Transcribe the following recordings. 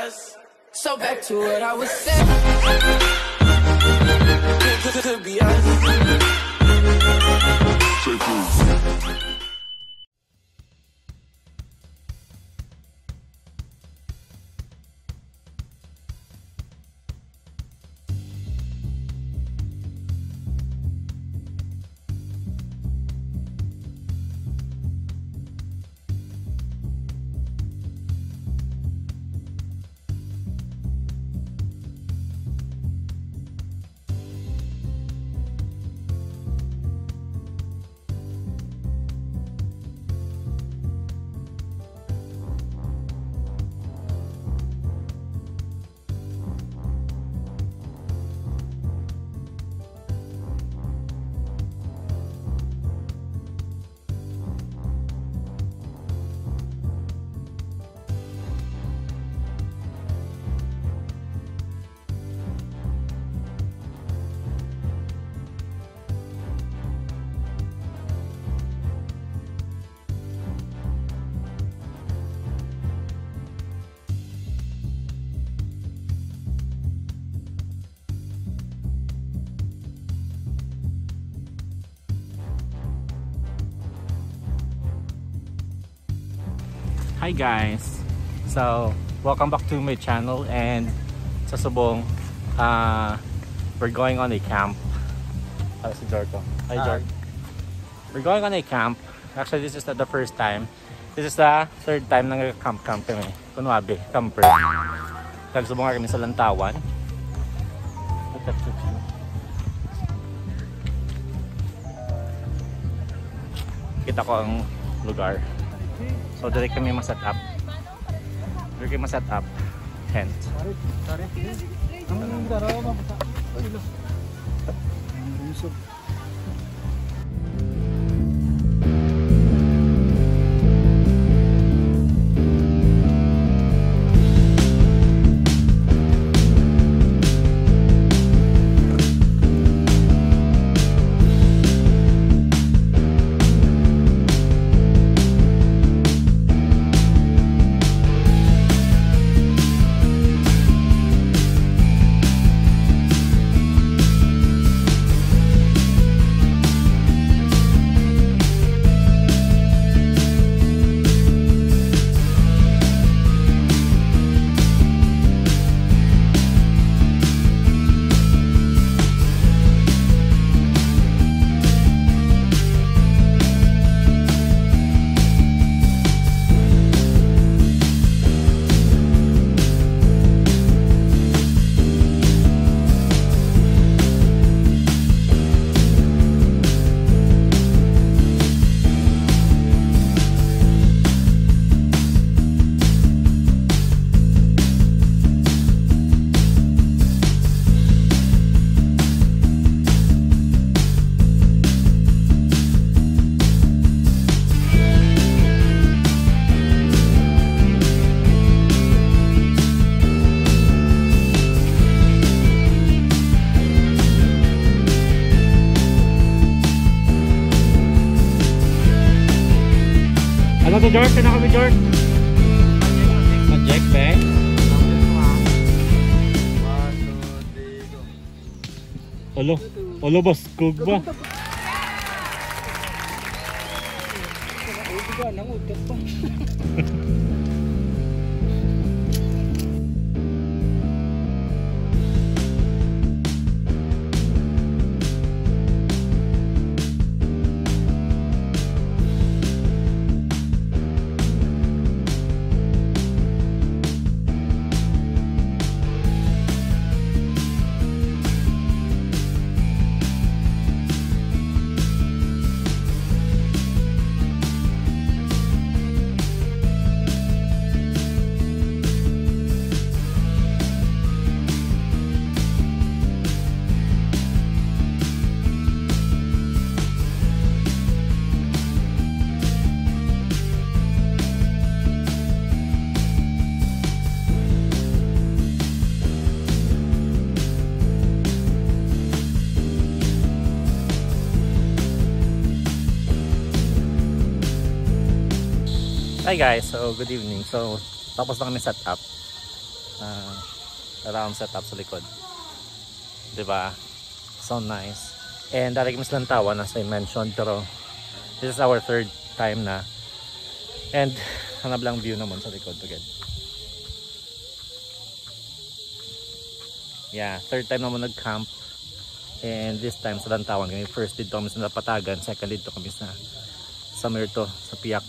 us. So back to what I was saying. Could be us. Hi guys, so welcome back to my channel, and sa Subong we're going on a camp. Si Jorko. Hi Jorko. We're going on a camp. Actually, this is not the first time. This is the third time na nag-camp kami. Kunwabi, camper. Nagsubong kami sa Lantawan. Kita ko ang lugar. So dito kami ma-set up. Dito kami ma-set up tent. Ano to George? Ano kami George? Mag-jack ba? Olo, olo boss, kug ba? Hi guys, so good evening. So tapos na kami set up. round setup sa likod. Diba? So nice. And dali kami sa Lantawan as I mentioned, pero this is our third time na. And hanap lang view naman sa likod again. Yeah, third time naman nag-camp. And this time sa Lantawan kami. First dito kami sa Napatagan, second dito kami sa Mirto, sa Piak.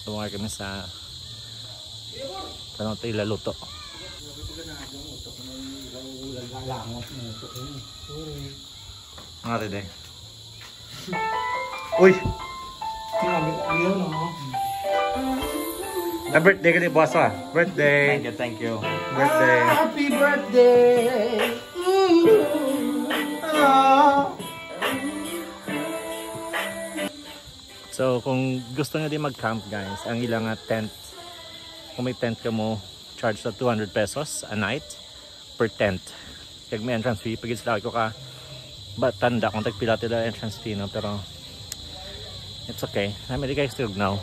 Tumungar kami sa tanong ito ilaluto. Nga rin eh. Uy! Na birthday ka ni boss ah. Birthday! Thank you. Birthday! Happy birthday! So kung gusto nyo din mag-camp guys, ang ilang tent, kung may tent ka mo, charge sa 200 pesos a night per tent. Kag may entrance fee, pagit sila ko ka tanda kung tagpila tila entrance fee no, pero it's okay. Namin guys still now.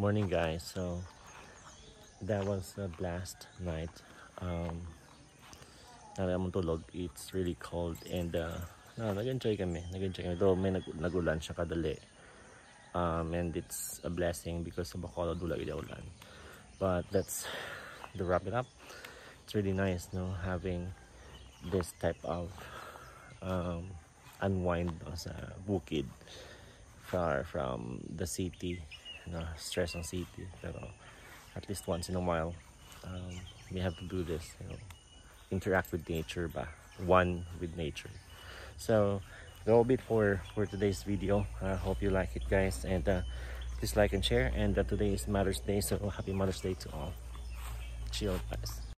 Morning guys, so that was a blast night. Naramang tulog, it's really cold and nag-enjoy kami. Though may nagulan siya kadali, and it's a blessing because sa Bacolod wala gid ulan. But that's the wrap it up. It's really nice, no, having this type of unwind sa bukid, far from the city. Stress on city, pero at least once in a while we have to do this, interact with nature ba, one with nature. So that will be it for today's video. I hope you like it guys, and please like and share. And today is Mother's Day, so happy Mother's Day to all. Chill guys.